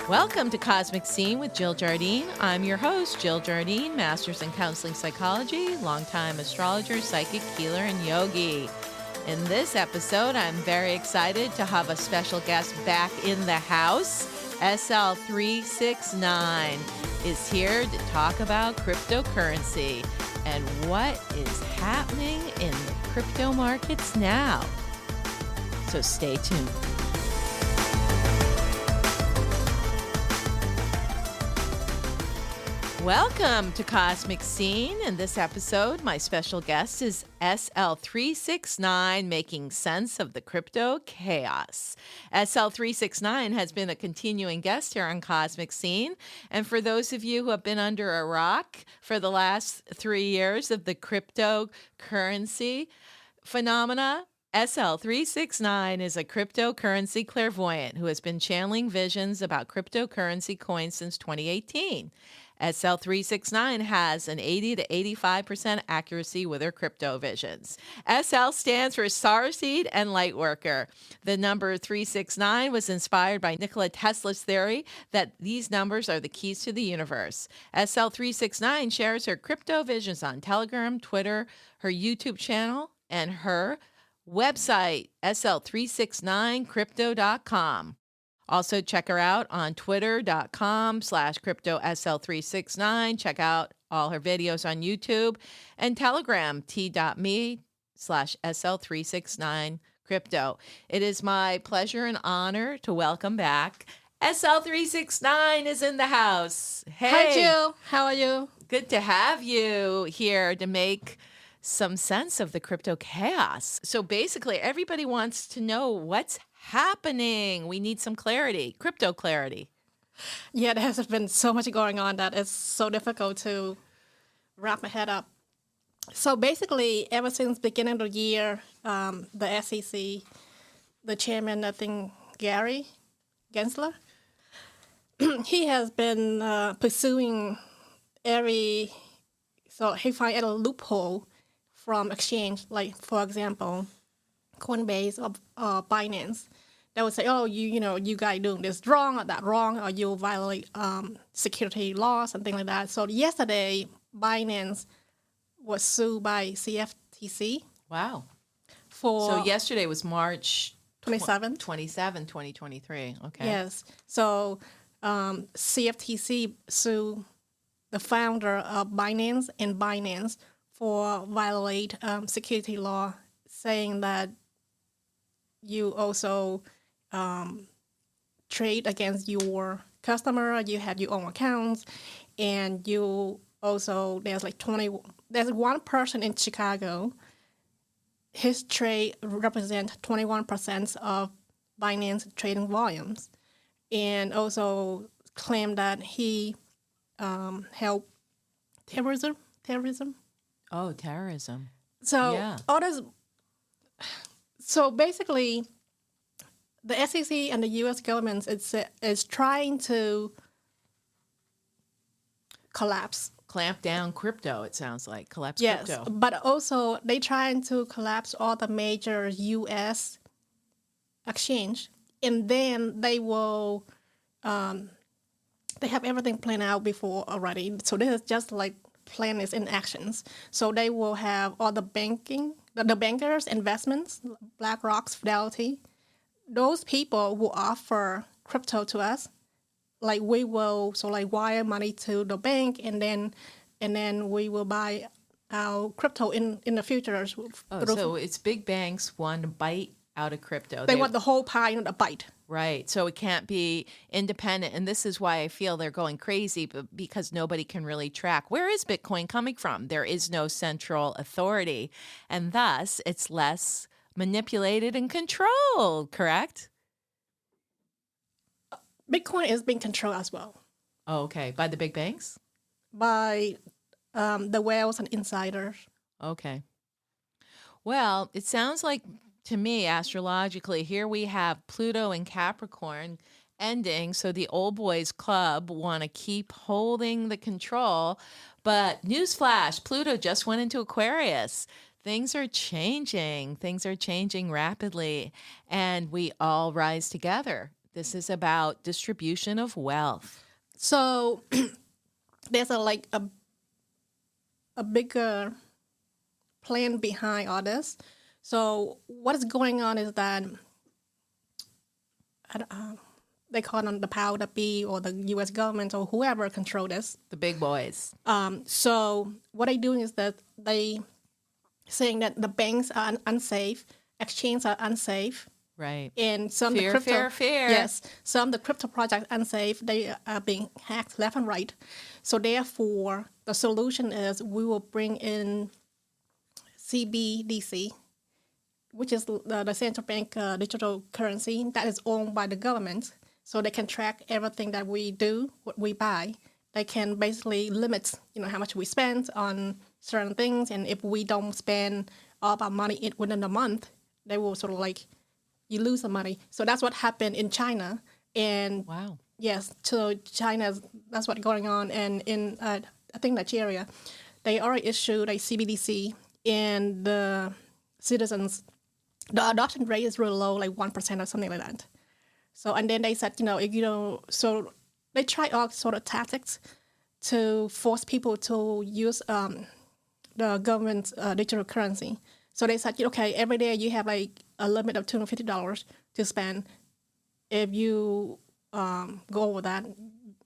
Welcome to Cosmic Scene with Jill Jardine. I'm your host, Jill Jardine, Master's in Counseling Psychology, longtime astrologer, psychic, healer, and yogi. In this episode, I'm very excited to have a special guest back in the house. SL369 is here to talk about cryptocurrency and what is happening in the crypto markets now. So stay tuned. Welcome to Cosmic Scene. In this episode, my special guest is SL369, making sense of the crypto chaos. SL369 has been a continuing guest here on Cosmic Scene. And for those of you who have been under a rock for the last 3 years of the cryptocurrency phenomena, SL369 is a cryptocurrency clairvoyant who has been channeling visions about cryptocurrency coins since 2018. SL369 has an 80 to 85% accuracy with her crypto visions. SL stands for Star Seed and Lightworker. The number 369 was inspired by Nikola Tesla's theory that these numbers are the keys to the universe. SL369 shares her crypto visions on Telegram, Twitter, her YouTube channel, and her website, SL369crypto.com. Also, check her out on twitter.com/cryptosl369. Check out all her videos on YouTube and Telegram, t.me/sl369crypto. It is my pleasure and honor to welcome back SL369 is in the house. Hey. Hi, Jill. How are you? Good to have you here to make some sense of the crypto chaos. So basically, everybody wants to know what's happening. We need some clarity, crypto clarity. Yeah, there has been so much going on that it's so difficult to wrap my head up. So basically, ever since beginning of the year, the SEC, the chairman, I think Gary Gensler, he has been pursuing so he find a loophole from exchange, like for example, Coinbase or Binance. They would say, oh, you guys doing this wrong or that wrong, or you violate security laws, something like that. So yesterday, Binance was sued by CFTC. Wow. So yesterday was March 27, 2023. Okay. Yes. So CFTC sued the founder of Binance and Binance for violate security law, saying that you also trade against your customer, you have your own accounts, and you also, there's one person in Chicago, his trade represents 21% of Binance trading volumes, and also claimed that he helped terrorism. Oh, terrorism. So yeah. So basically, the SEC and the U.S. government is trying to clamp down crypto. It sounds like collapse yes, crypto. but also they trying to collapse all the major U.S. exchange, and then they will. They have everything planned out before already. So this is just like plan is in actions. So they will have all the bankers, investments, BlackRock, Fidelity. Those people will offer crypto to us. Like we will wire money to the bank, and then we will buy our crypto in the future. Oh, so it's big banks want to bite out of crypto. They want the whole pie in a bite. Right. So it can't be independent. And this is why I feel they're going crazy, because nobody can really track where is Bitcoin coming from. There is no central authority. And thus, it's less manipulated and controlled, correct? Bitcoin is being controlled as well. Oh, okay. By the big banks? By the whales and insiders. Okay. Well, it sounds like, to me, astrologically, here we have Pluto and Capricorn ending. So the old boys club want to keep holding the control. But newsflash, Pluto just went into Aquarius. Things are changing. Things are changing rapidly. And we all rise together This is about distribution of wealth. So there's a bigger plan behind all this. So what is going on is that they call on the power that be or the U.S. government or whoever control this. The big boys. So what they're doing is that they saying that the banks are unsafe, exchanges are unsafe, Right. and some Fear, the crypto fear. yes, some the crypto projects unsafe. They are being hacked left and right. So therefore, the solution is we will bring in CBDC, which is the central bank digital currency that is owned by the government, so they can track everything that we do, what we buy. They can basically limit, how much we spend on certain things, and if we don't spend all our money within a month, they will sort of like you lose the money. So that's what happened in China, and Wow. yes, so China, that's what's going on, and in I think Nigeria, they already issued a CBDC, and the citizens, the adoption rate is really low, like 1% or something like that. So, and then they said, so they try all sort of tactics to force people to use the government's digital currency. So they said, okay, every day you have like a limit of $250 to spend. If you go over that,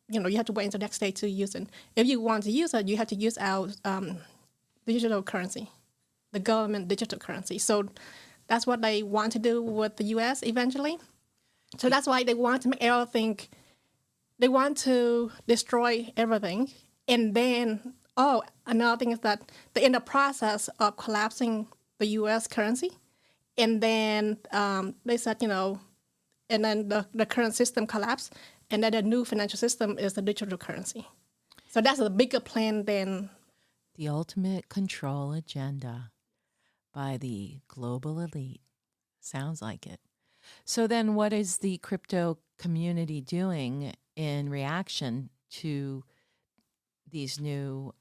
you have to wait until the next day to use it. If you want to use it, you have to use our digital currency, the government digital currency. So that's what they want to do with the U.S. eventually. So that's why they want to make everything, they want to destroy everything. And then, another thing is that they're in the process of collapsing the U.S. currency. And then they said, and then the current system collapsed. And then the new financial system is the digital currency. So that's a bigger plan than The ultimate control agenda by the global elite. Sounds like it. So then what is the crypto community doing in reaction to these new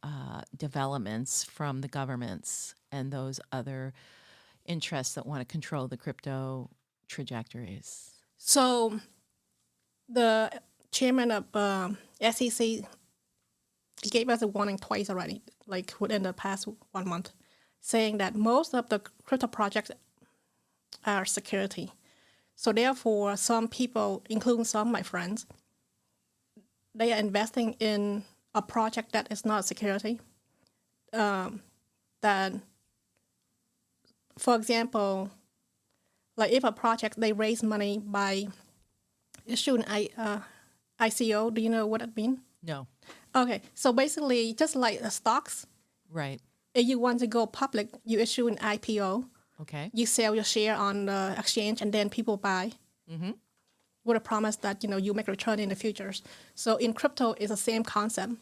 developments from the governments and those other interests that want to control the crypto trajectories? So the chairman of SEC, he gave us a warning twice already, like within the past 1 month, saying that most of the crypto projects are security. So therefore, some people, including some of my friends, they are investing in a project that is not security. That, for example, like if a project, they raise money by issuing ICO, do you know what it means? No. Okay, so basically, just like stocks, Right. if you want to go public, you issue an IPO. Okay. You sell your share on the exchange, and then people buy with a promise that you make a return in the futures. So in crypto, it's the same concept.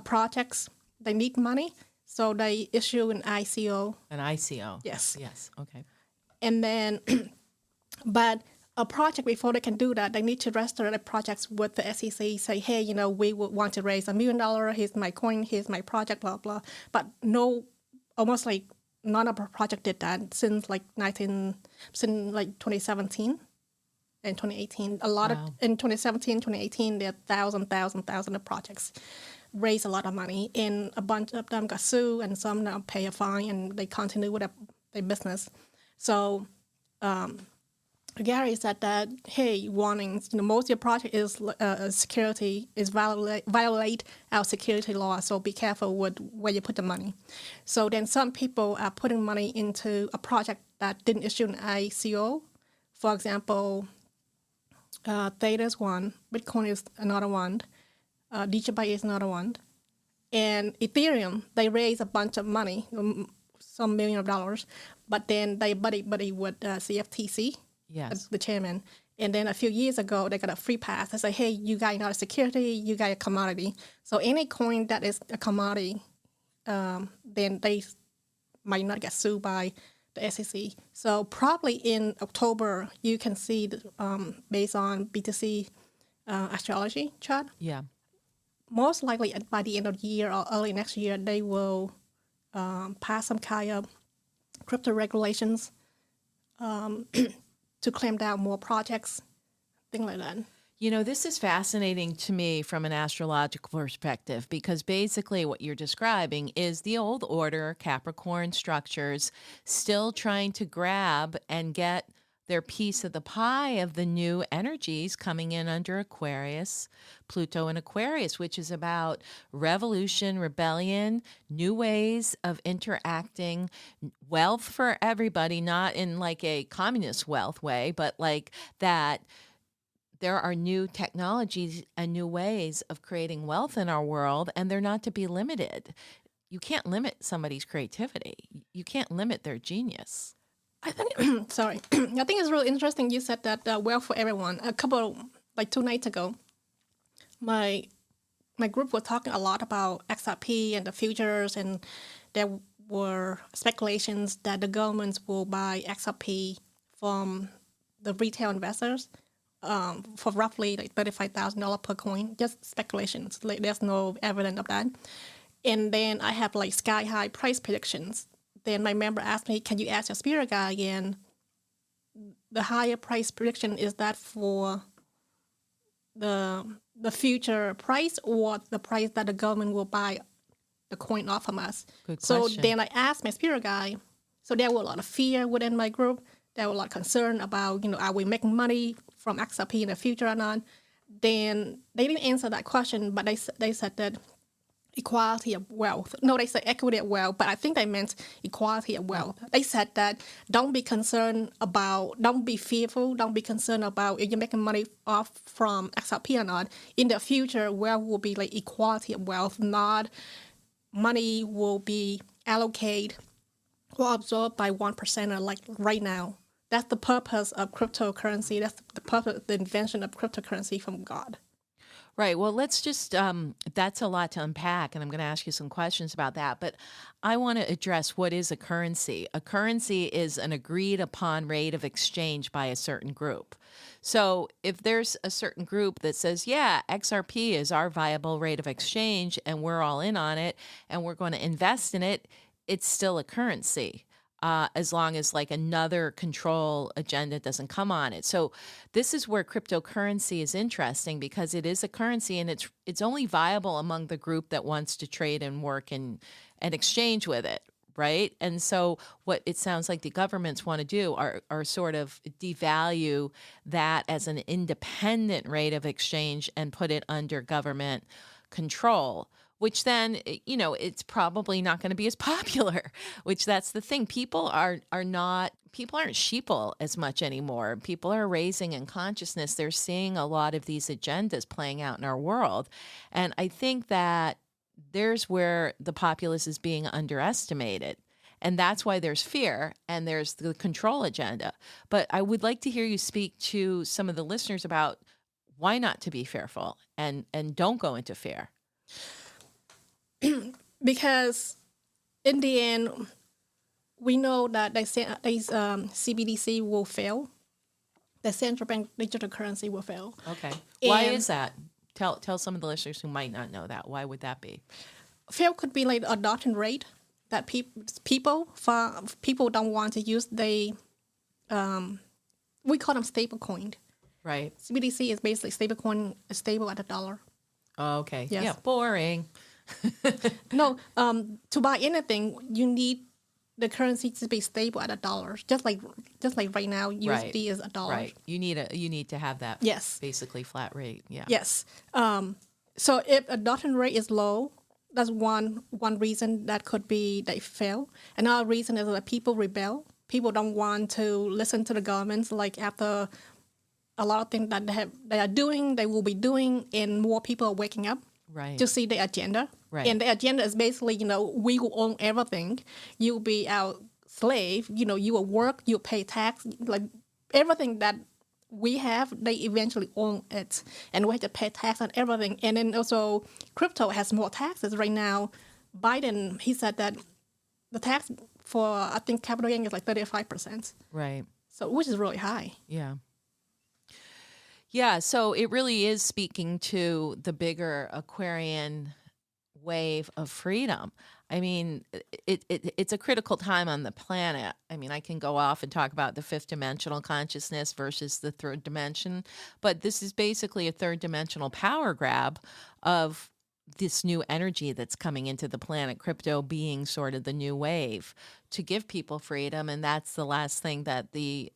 Projects, they need money, so they issue an ICO. An ICO. Yes. Yes. Okay. And then, but a project, before they can do that, they need to register the projects with the SEC, say, hey, we would want to raise $1 million, here's my coin, here's my project, blah, blah. But almost like none of our project did that since like 2017 and 2018. A lot Wow. of, in 2017, 2018, there are thousands of projects raised a lot of money, and a bunch of them got sued, and some now pay a fine, and they continue with their business. So Gary said that, hey, warnings, most of your project is security, is violate our security law, so be careful with where you put the money. So then some people are putting money into a project that didn't issue an ICO. For example, Theta is one, Bitcoin is another one, DigiByte is another one. And Ethereum, they raise a bunch of money, some $1 million, but then they buddy with CFTC. Yes. The chairman. And then a few years ago, they got a free pass. They say, hey, you guys are not a security, you guys are a commodity. So any coin that is a commodity, then they might not get sued by the SEC. So probably in October, you can see, based on BTC astrology chart, Yeah. most likely by the end of the year or early next year, they will pass some kind of crypto regulations to clamp down more projects things like that. You know, this is fascinating to me from an astrological perspective because basically what you're describing is the old order, Capricorn structures, still trying to grab and get their piece of the pie of the new energies coming in under Aquarius, Pluto and Aquarius, which is about revolution, rebellion, new ways of interacting, wealth for everybody, not in like a communist wealth way, but like that there are new technologies and new ways of creating wealth in our world, and they're not to be limited. You can't limit somebody's creativity. You can't limit their genius. I think, sorry, I think it's really interesting you said that wealth for everyone. Like 2 nights ago, my group was talking a lot about XRP and the futures, and there were speculations that the governments will buy XRP from the retail investors for roughly like $35,000 per coin. Just speculations. Like there's no evidence of that. And then I have like sky high price predictions. Then my member asked me, "Can you ask your spirit guide again? The higher price prediction, is that for the future price or the price that the government will buy the coin off from us?" Good so question. then I asked my spirit guide. So there were a lot of fear within my group. There were a lot of concern about, are we making money from XRP in the future or not? Then they didn't answer that question, but they said that equality of wealth. No, they said equity of wealth, but I think they meant equality of wealth. They said that don't be fearful, don't be concerned about if you're making money off from XRP or not. In the future, wealth will be like equality of wealth, not money will be allocated or absorbed by 1% like right now. That's the purpose of cryptocurrency. That's the purpose, the invention of cryptocurrency from God. Right. Well, let's just, that's a lot to unpack, and I'm going to ask you some questions about that. But I want to address what is a currency. A currency is an agreed upon rate of exchange by a certain group. So if there's a certain group that says, yeah, XRP is our viable rate of exchange, and we're all in on it, and we're going to invest in it, it's still a currency. As long as like another control agenda doesn't come on it. So this is where cryptocurrency is interesting because it is a currency and it's only viable among the group that wants to trade and work and exchange with it, right? And so what it sounds like the governments want to do are sort of devalue that as an independent rate of exchange and put it under government control, which then, it's probably not going to be as popular, which that's the thing. People aren't sheeple as much anymore. People are raising in consciousness. They're seeing a lot of these agendas playing out in our world. And I think that there's where the populace is being underestimated. And that's why there's fear and there's the control agenda. But I would like to hear you speak to some of the listeners about why not to be fearful and don't go into fear. Because in the end, we know that CBDC will fail. The central bank digital currency will fail. Okay. Why is that? Tell some of the listeners who might not know that. Why would that be? Fail could be like the adoption rate that people don't want to use. We call them stable coin. Right. CBDC is basically stable coin, stable at $1. Oh, okay. Yes. Yeah. Boring. No, to buy anything, you need the currency to be stable at $1. Just like right now, USD is $1. Right. You need to have that. Yes. Basically flat rate. Yeah. Yes. So if adoption rate is low, that's one reason that could be they fail. Another reason is that people rebel. People don't want to listen to the governments. Like after a lot of things that they are doing, they will be doing, and more people are waking up. Right. To see the agenda. Right. And the agenda is basically, we will own everything. You'll be our slave. You will work, you'll pay tax. Like everything that we have, they eventually own it. And we have to pay tax on everything. And then also crypto has more taxes right now. Biden, he said that the tax for, I think, capital gain is like 35%. Right. So, which is really high. Yeah. Yeah, so it really is speaking to the bigger Aquarian wave of freedom. I mean, it's a critical time on the planet. I mean, I can go off and talk about the fifth dimensional consciousness versus the third dimension, but this is basically a third dimensional power grab of this new energy that's coming into the planet, crypto being sort of the new wave to give people freedom. And that's the last thing that the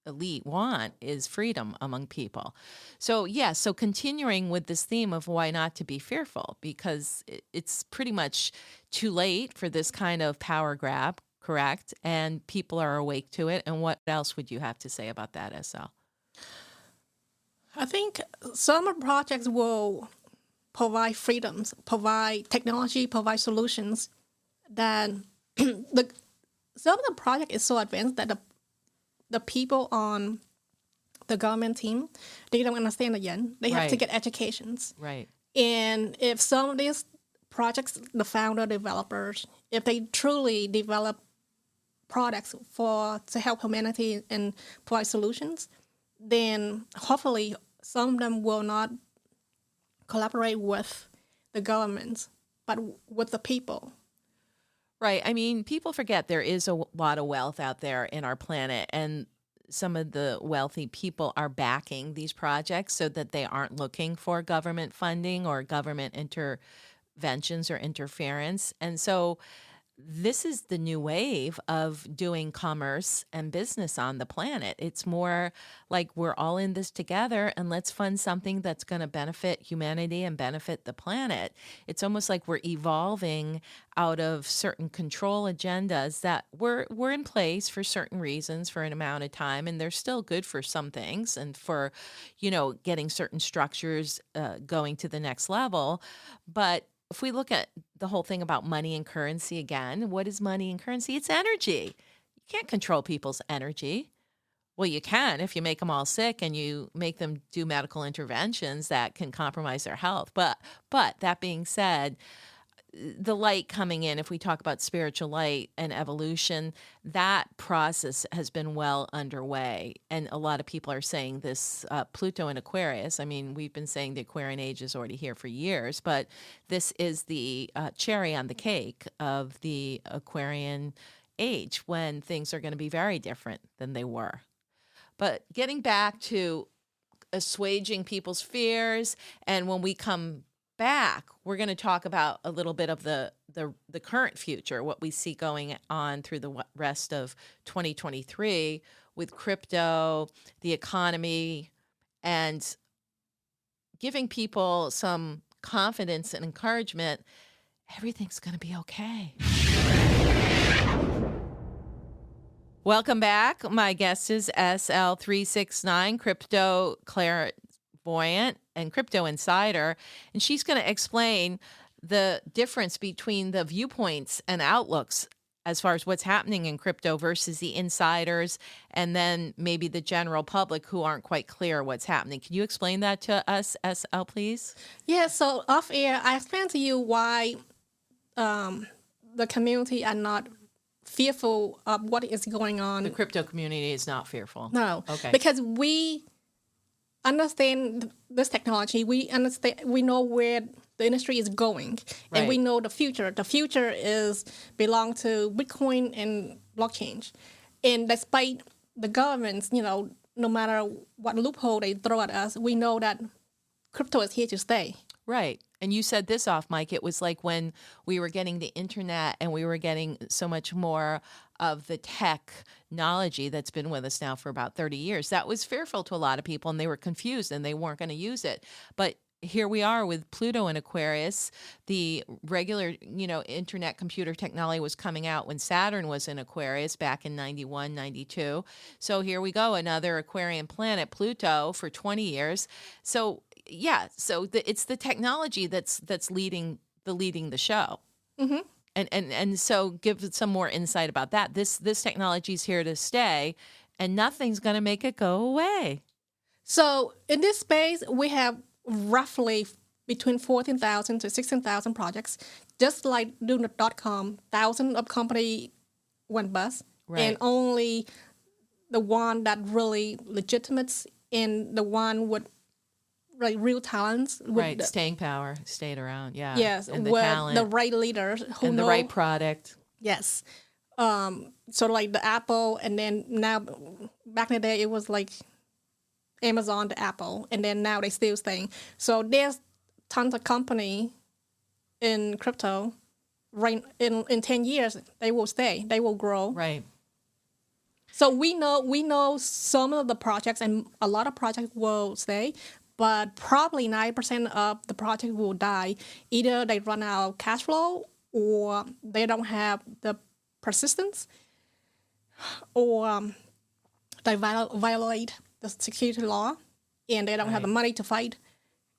elite want is freedom among people. So yes, so continuing with this theme of why not to be fearful, because it's pretty much too late for this kind of power grab, correct? And people are awake to it. And what else would you have to say about that, SL? I think some projects will provide freedoms, provide technology, provide solutions that some of the project is so advanced that the people on the government team, they don't understand it yet. They have to get educations. Right. And if some of these projects, the founder, developers, if they truly develop products to help humanity and provide solutions, then hopefully some of them will not collaborate with the government, but with the people. Right. I mean, people forget there is a lot of wealth out there in our planet, and some of the wealthy people are backing these projects so that they aren't looking for government funding or government interventions or interference. And so this is the new wave of doing commerce and business on the planet. It's more like we're all in this together and let's fund something that's going to benefit humanity and benefit the planet. It's almost like we're evolving out of certain control agendas that were in place for certain reasons for an amount of time, and they're still good for some things and for, getting certain structures going to the next level. But if we look at the whole thing about money and currency again, what is money and currency? It's energy. You can't control people's energy. Well, you can if you make them all sick and you make them do medical interventions that can compromise their health. But that being said, the light coming in, if we talk about spiritual light and evolution, that process has been well underway. And a lot of people are saying this Pluto in Aquarius. I mean, we've been saying the Aquarian age is already here for years, but this is the cherry on the cake of the Aquarian age when things are going to be very different than they were. But getting back to assuaging people's fears, and when we come back, we're going to talk about a little bit of the current future, what we see going on through the rest of 2023 with crypto, the economy, and giving people some confidence and encouragement. Everything's going to be okay. Welcome back. My guest is SL369, Crypto Clairvoyant and Crypto Insider, and she's going to explain the difference between the viewpoints and outlooks as far as what's happening in crypto versus the insiders and then maybe the general public who aren't quite clear what's happening. Can you explain that to us, SL, please? Yeah, so off air, I explained to you why the community are not fearful of what is going on. The crypto community is not fearful. No. Okay. Because we understand this technology. We know where the industry is going, Right. and we know the future. The future belong to Bitcoin and blockchain. And despite the governments, no matter what loophole they throw at us, we know that crypto is here to stay. Right. And you said this off, Mike. It was like when we were getting the internet and we were getting so much more of the technology that's been with us now for about 30 years. That was fearful to a lot of people, and they were confused and they weren't going to use it. But here we are with Pluto in Aquarius. The regular, internet computer technology was coming out when Saturn was in Aquarius back in 91, 92. So here we go, another Aquarian planet, Pluto, for 20 years. So yeah, so it's the technology that's leading the show. Mm-hmm. And so give some more insight about that. This technology is here to stay, and nothing's going to make it go away. So in this space, we have roughly between 14,000 to 16,000 projects. Just like during the .com, thousands of companies went bust, Right. and only the one that really legitimate and the one with like real talents. Right, staying power, stayed around, yeah. Yes, And the with talent. the right leaders who And know the right product. Yes. So like the Apple, and then now, back in the day, it was like Amazon to Apple, and then now they still staying. So there's tons of company in crypto. Right in 10 years, they will stay. They will grow. Right. So we know some of the projects, and a lot of projects will stay, but probably 90% of the project will die. Either they run out of cash flow, or they don't have the persistence, or they violate the security law, and they don't have the money to fight.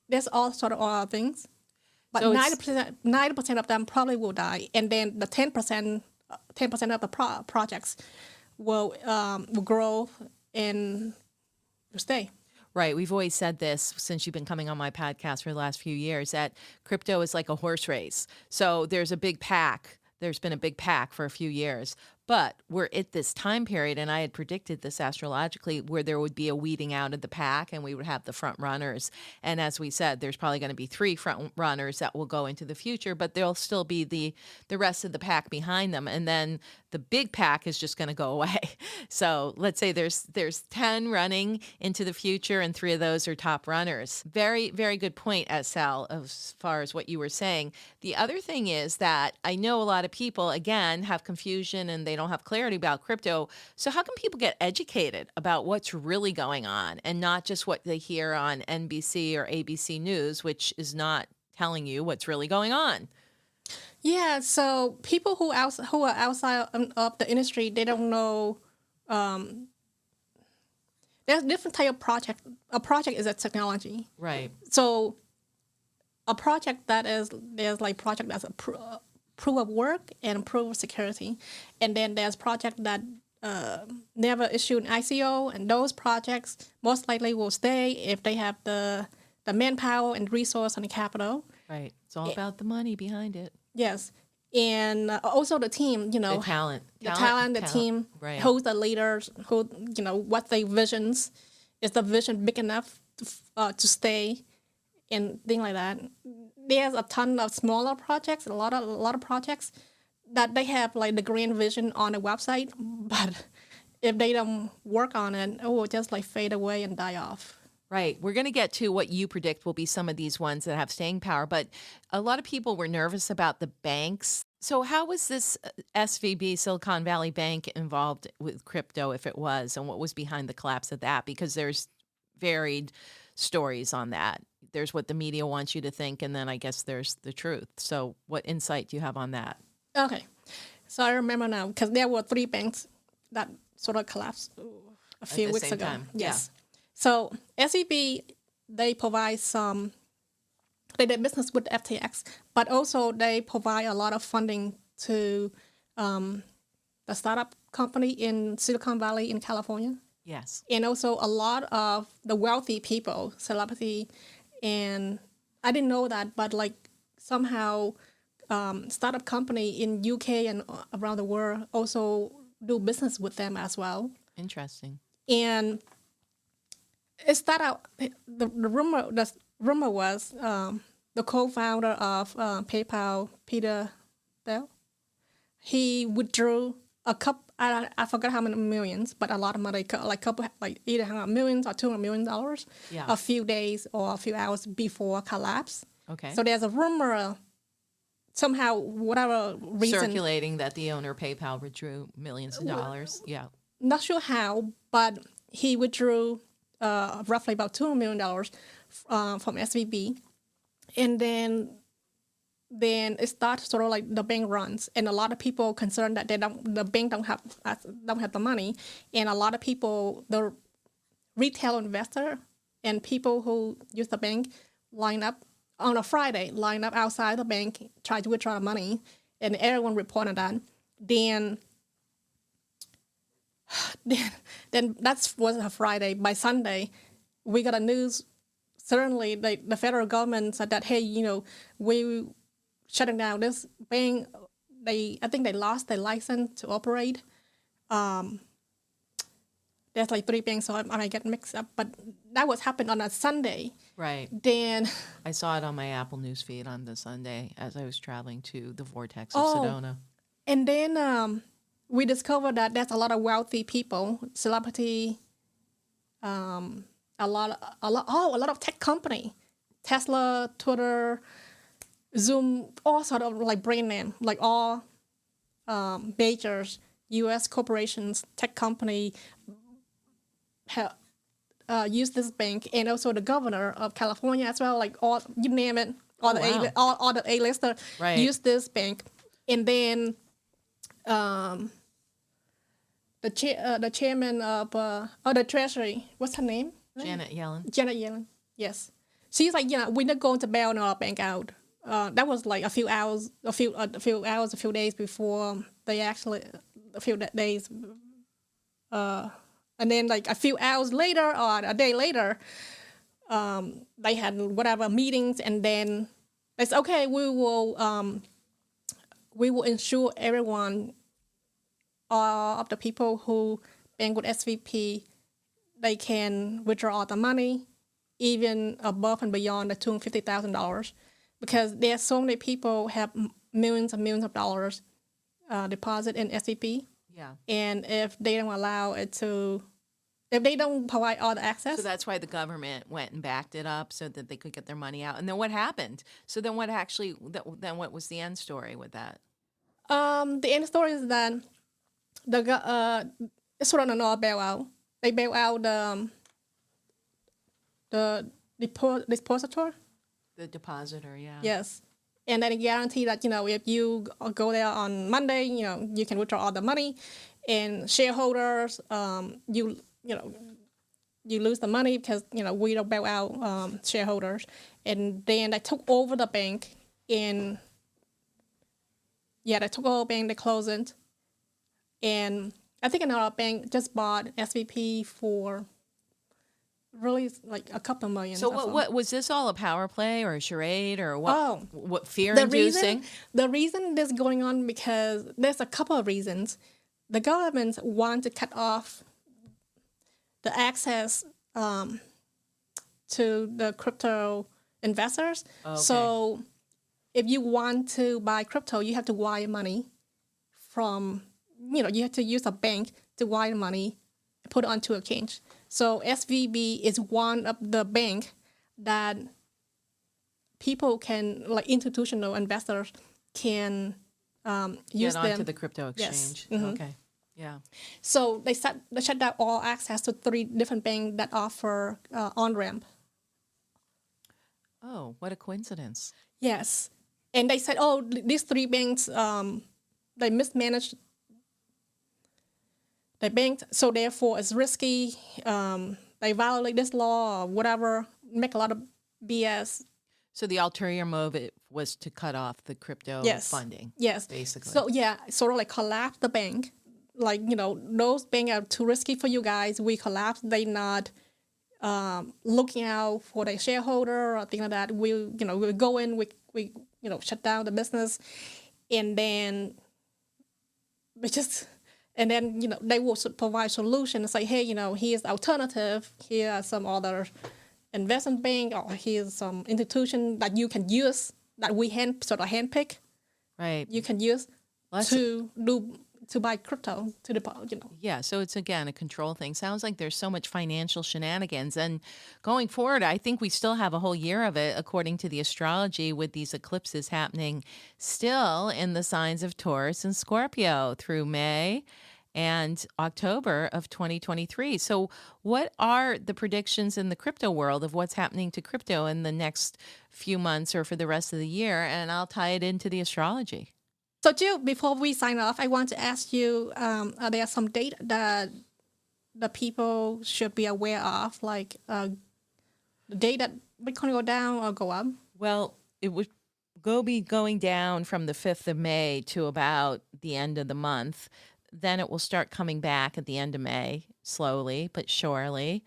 There's all sort of things. But So 90% of them probably will die, and then the 10% of the projects will grow and will stay. Right. We've always said this since you've been coming on my podcast for the last few years, that crypto is like a horse race. So there's a big pack. There's been a big pack for a few years. But we're at this time period, and I had predicted this astrologically, where there would be a weeding out of the pack and we would have the front runners. And as we said, there's probably going to be 3 front runners that will go into the future, but there'll still be the rest of the pack behind them. And then the big pack is just going to go away. So let's say there's 10 running into the future, and 3 of those are top runners. Very, very good point, SL, as far as what you were saying. The other thing is that I know a lot of people, again, have confusion and they don't have clarity about crypto. So how can people get educated about what's really going on, and not just what they hear on NBC or ABC News, which is not telling you what's really going on? Yeah, so people who are outside of the industry, they don't know. There's different type of project. A project is a technology, right? So a project there's like project that's a proof of work and proof of security, and then there's project that never issued an ICO, and those projects most likely will stay if they have the manpower and resource and the capital. Right. It's all about the money behind it. Yes. And also the team, the talent, the team, right? Who's the leaders, what their visions, is the vision big enough to stay, and things like that. There's a ton of smaller projects, a lot of projects that they have like the grand vision on the website, but if they don't work on it, it will just like fade away and die off. Right. We're going to get to what you predict will be some of these ones that have staying power, but a lot of people were nervous about the banks. So how was this SVB, Silicon Valley Bank, involved with crypto, if it was, and what was behind the collapse of that? Because there's varied stories on that. There's what the media wants you to think, and then I guess there's the truth. So what insight do you have on that? Okay. So I remember now, because there were 3 banks that sort of collapsed a few weeks ago. Time. Yes. Yeah. So SEB, they provide they did business with FTX, but also they provide a lot of funding to the startup company in Silicon Valley in California. Yes. And also a lot of the wealthy people, celebrity, and I didn't know that, but like somehow startup company in UK and around the world also do business with them as well. Interesting. And it started out, the rumor was the co-founder of PayPal, Peter Thiel, he withdrew a couple, I forgot how many millions, but a lot of money, like either $100 million or $200 million, a few days or a few hours before collapse. Okay. So there's a rumor, somehow, whatever reason, circulating that the owner of PayPal withdrew millions of dollars. Yeah. Not sure how, but he withdrew roughly about $200 million from SVB, and then it starts sort of like the bank runs, and a lot of people concerned that the bank don't have the money, and a lot of people, the retail investor and people who use the bank, line up on a Friday, line up outside the bank, try to withdraw the money, and everyone reported that. Then that was a Friday. By Sunday, we got a news. Certainly, the federal government said that, hey, we shutting down this bank. I think they lost their license to operate. There's there's like 3 banks, so I might get mixed up. But that was happened on a Sunday. Right. Then I saw it on my Apple News feed on the Sunday as I was traveling to the vortex of Oh. Sedona. And then we discovered that there's a lot of wealthy people, celebrity, a lot of tech company, Tesla, Twitter, Zoom, all sort of like brand name, like all major U.S. corporations, tech company use this bank, and also the governor of California as well, like all you name it, all the A-lister use this bank, and then the chairman of the Treasury, what's her name? Janet Yellen. Janet Yellen, yes. She's like, we're not going to bail our bank out. That was like a few days before they actually, a few days, and then like a few hours later or a day later, they had whatever meetings, and then they said, okay, we will ensure everyone, all of the people who bank with SVP, they can withdraw all the money, even above and beyond the $250,000, because there are so many people have millions and millions of dollars deposit in SVP. Yeah. And if they don't allow it to, if they don't provide all the access. So that's why the government went and backed it up so that they could get their money out. And then what happened? So then what actually, then what was the end story with that? The end story is that it's sort of a bailout. They bail out the depositor. The depositor, yeah. Yes. And then guarantee that, if you go there on Monday, you can withdraw all the money. And shareholders, you lose the money because, we don't bail out shareholders. And then they took over the bank they closed it. And I think another bank just bought SVP for really like a couple million. So what was this all a power play or a charade or what? What fear-inducing? The reason this is going on because there's a couple of reasons. The government want to cut off the access to the crypto investors. Okay. So if you want to buy crypto, you have to wire money from, you have to use a bank to wire money, put it onto exchange. So SVB is one of the bank that people can, like institutional investors can use them. Get onto the crypto exchange. Yes. Mm-hmm. Okay. Yeah. So they shut down all access to 3 different banks that offer on-ramp. Oh, what a coincidence. Yes. And they said, these 3 banks, they mismanaged the bank, so therefore it's risky. They violate this law or whatever, make a lot of BS. So the ulterior motive was to cut off the crypto funding. Yes. Basically. So sort of like collapse the bank. Like, those banks are too risky for you guys. We collapse. They not looking out for their shareholder or things like that. We'll go in, we shut down the business, and then they will provide solution and say, hey, here's alternative. Here are some other investment bank, or here's some institution that you can use that we handpick. Right. You can use to buy crypto to deposit. Yeah. So it's again a control thing. Sounds like there's so much financial shenanigans, and going forward, I think we still have a whole year of it, according to the astrology, with these eclipses happening still in the signs of Taurus and Scorpio through May and October of 2023. So what are the predictions in the crypto world of what's happening to crypto in the next few months or for the rest of the year? And I'll tie it into the astrology. So Jill, before we sign off, I want to ask you, are there some data that the people should be aware of, like the day that Bitcoin go down or go up? Well, it would be going down from the 5th of May to about the end of the month. Then it will start coming back at the end of May, slowly but surely.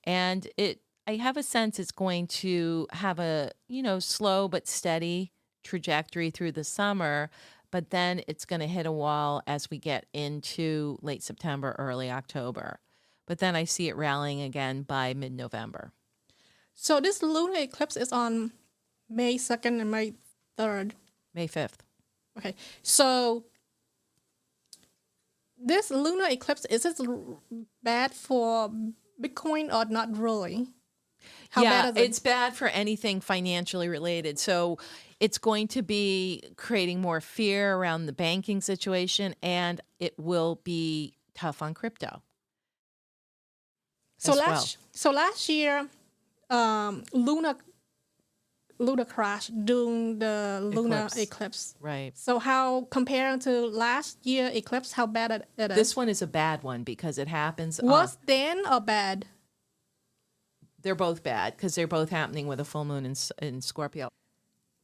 And I have a sense it's going to have a, slow but steady trajectory through the summer, but then it's going to hit a wall as we get into late September, early October. But then I see it rallying again by mid-November. So this lunar eclipse is on May 2nd and May 3rd. May 5th. Okay. So this lunar eclipse, is it bad for Bitcoin or not really? How bad is it? It's bad for anything financially related. So it's going to be creating more fear around the banking situation, and it will be tough on crypto. So as last year, lunar crash during the lunar eclipse. Right. So how compared to last year eclipse, how bad it is? This one is a bad one because it happens. Worse than or bad? They're both bad because they're both happening with a full moon in Scorpio.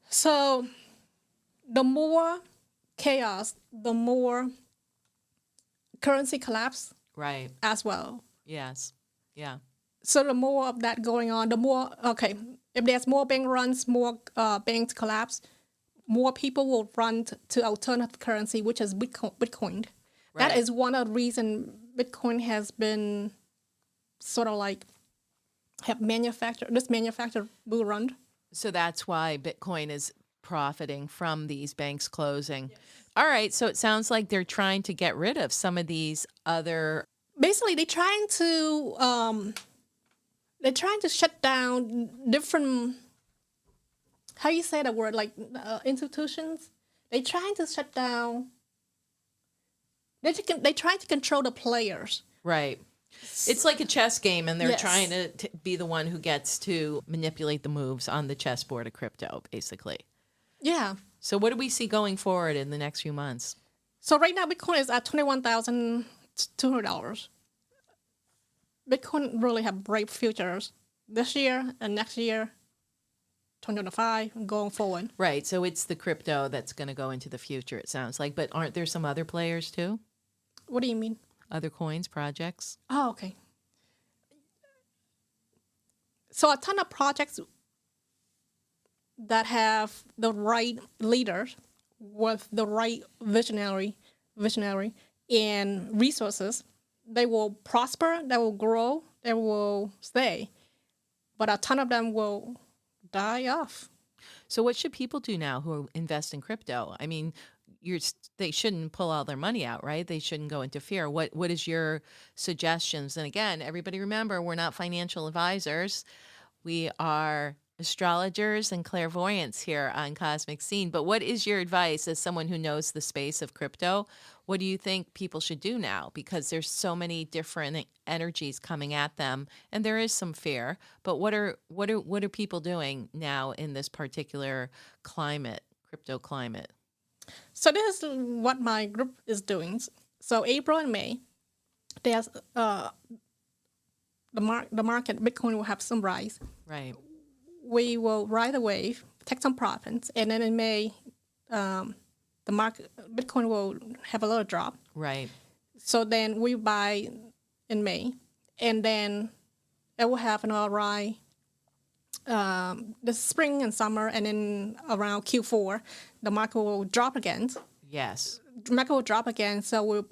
So the more chaos, the more currency collapse. Right. As well. Yes. Yeah. So the more of that going on, the more, okay, if there's more bank runs, more banks collapse, more people will run to alternative currency, which is Bitcoin. Right. That is one of the reasons Bitcoin has been sort of like this manufactured bull run. So that's why Bitcoin is profiting from these banks closing. Yes. All right. So it sounds like they're trying to get rid of some of these other. Basically, they're trying to shut down different, how you say the word, like institutions. They're trying to shut down. They try to control the players. Right. It's like a chess game, and they're Yes. trying to be the one who gets to manipulate the moves on the chessboard of crypto, basically. Yeah. So what do we see going forward in the next few months? So right now, Bitcoin is at $21,200. Bitcoin really have bright futures this year and next year, 2025, going forward. Right. So it's the crypto that's going to go into the future, it sounds like. But aren't there some other players too? What do you mean? Other coins, projects? Oh, okay. So a ton of projects that have the right leaders with the right visionary and resources, they will prosper, they will grow, they will stay. But a ton of them will die off. So what should people do now who invest in crypto? I mean, they shouldn't pull all their money out, right? They shouldn't go into fear. What is your suggestions? And again, everybody remember, we're not financial advisors. We are astrologers and clairvoyants here on Cosmic Scene. But what is your advice as someone who knows the space of crypto? What do you think people should do now? Because there's so many different energies coming at them, and there is some fear. But what are people doing now in this particular climate, crypto climate? So this is what my group is doing. So April and May, there's the market, Bitcoin will have some rise. Right. We will ride the wave, take some profits, and then in May, the market, Bitcoin will have a little drop. Right. So then we buy in May, and then it will have another ride the spring and summer, and then around Q4, the market will drop again. Yes. The market will drop again, so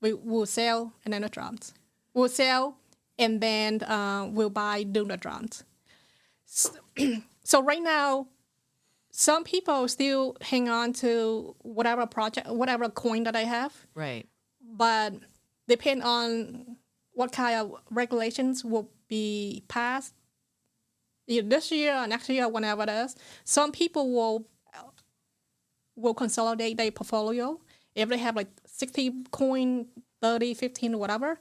we'll sell, and then it drops. We'll sell, and then we'll buy during the drops. So right now, some people still hang on to whatever project, whatever coin that I have. Right. But depend on what kind of regulations will be passed either this year or next year, whenever it is. Some people will consolidate their portfolio. If they have like 60 coin, 30, 15, whatever.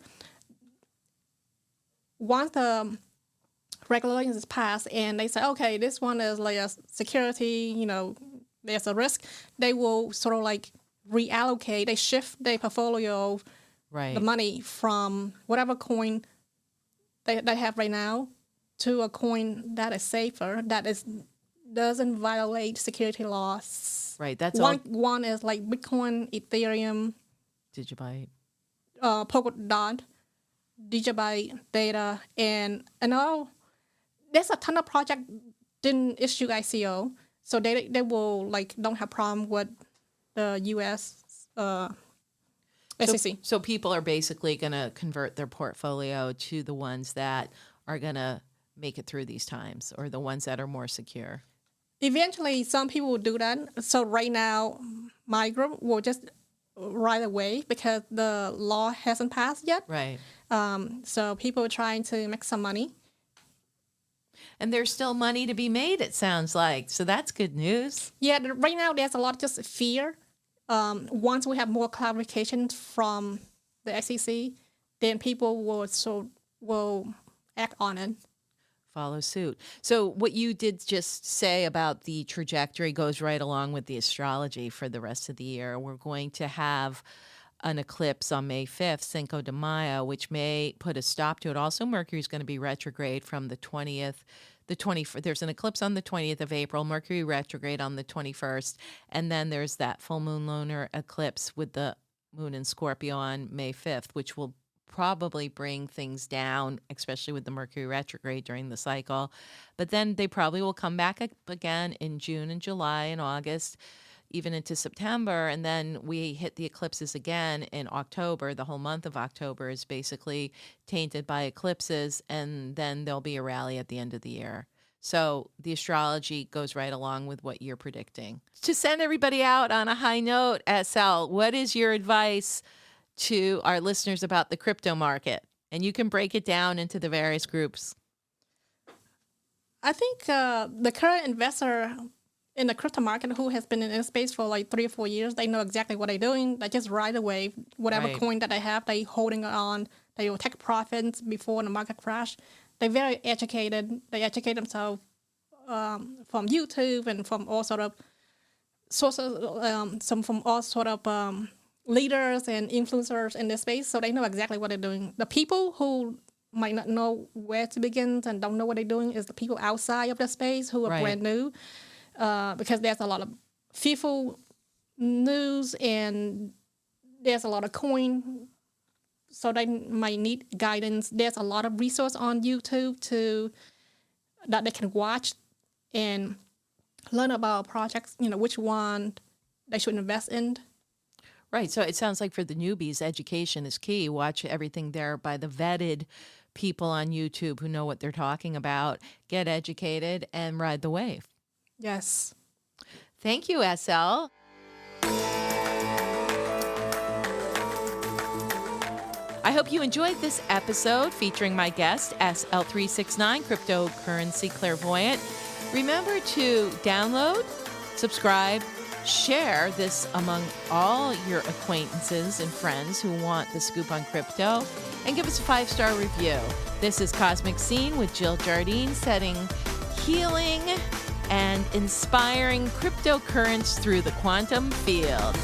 Once the regulations is passed and they say, okay, this one is like a security, there's a risk, they will sort of like reallocate, they shift their portfolio, right, the money from whatever coin they have right now to a coin that is safer, doesn't violate security laws. Right, that's one is like Bitcoin, Ethereum, Digibyte, Polkadot, Digibyte, Theta, and all. There's a ton of projects didn't issue ICO, so they will like don't have problem with the U.S. SEC. So people are basically going to convert their portfolio to the ones that are going to make it through these times, or the ones that are more secure. Eventually, some people will do that. So right now, my group will just right away because the law hasn't passed yet. Right. So people are trying to make some money. And there's still money to be made, it sounds like. So that's good news. Yeah, right now there's a lot of just fear. Once we have more clarification from the SEC, then people will act on it. Follow suit. So what you did just say about the trajectory goes right along with the astrology for the rest of the year. We're going to have an eclipse on May 5th, Cinco de Mayo, which may put a stop to it. Also, Mercury is going to be retrograde from the 20th. There's an eclipse on the 20th of April, Mercury retrograde on the 21st, and then there's that full moon lunar eclipse with the moon in Scorpio on May 5th, which will probably bring things down, especially with the Mercury retrograde during the cycle. But then they probably will come back up again in June and July and August, even into September. And then we hit the eclipses again in October. The whole month of October is basically tainted by eclipses. And then there'll be a rally at the end of the year. So the astrology goes right along with what you're predicting. To send everybody out on a high note, SL, what is your advice to our listeners about the crypto market? And you can break it down into the various groups. I think the current investor in the crypto market who has been in this space for like 3 or 4 years, they know exactly what they're doing. They just right away, whatever coin that they have, they holding on. They will take profits before the market crash. They're very educated. They educate themselves from YouTube and from all sort of sources, from all sort of leaders and influencers in this space, so they know exactly what they're doing. The people who might not know where to begin and don't know what they're doing is the people outside of the space who are brand new, because there's a lot of fearful news and there's a lot of coin, so they might need guidance. There's a lot of resource on YouTube that they can watch and learn about projects, which one they should invest in. Right. So it sounds like for the newbies, education is key. Watch everything there by the vetted people on YouTube who know what they're talking about. Get educated and ride the wave. Yes. Thank you, SL. I hope you enjoyed this episode featuring my guest, SL369, Cryptocurrency Clairvoyant. Remember to download, subscribe, share this among all your acquaintances and friends who want the scoop on crypto, and give us a 5-star review. This is Cosmic Scene with Jill Jardine, setting healing and inspiring cryptocurrents through the quantum field.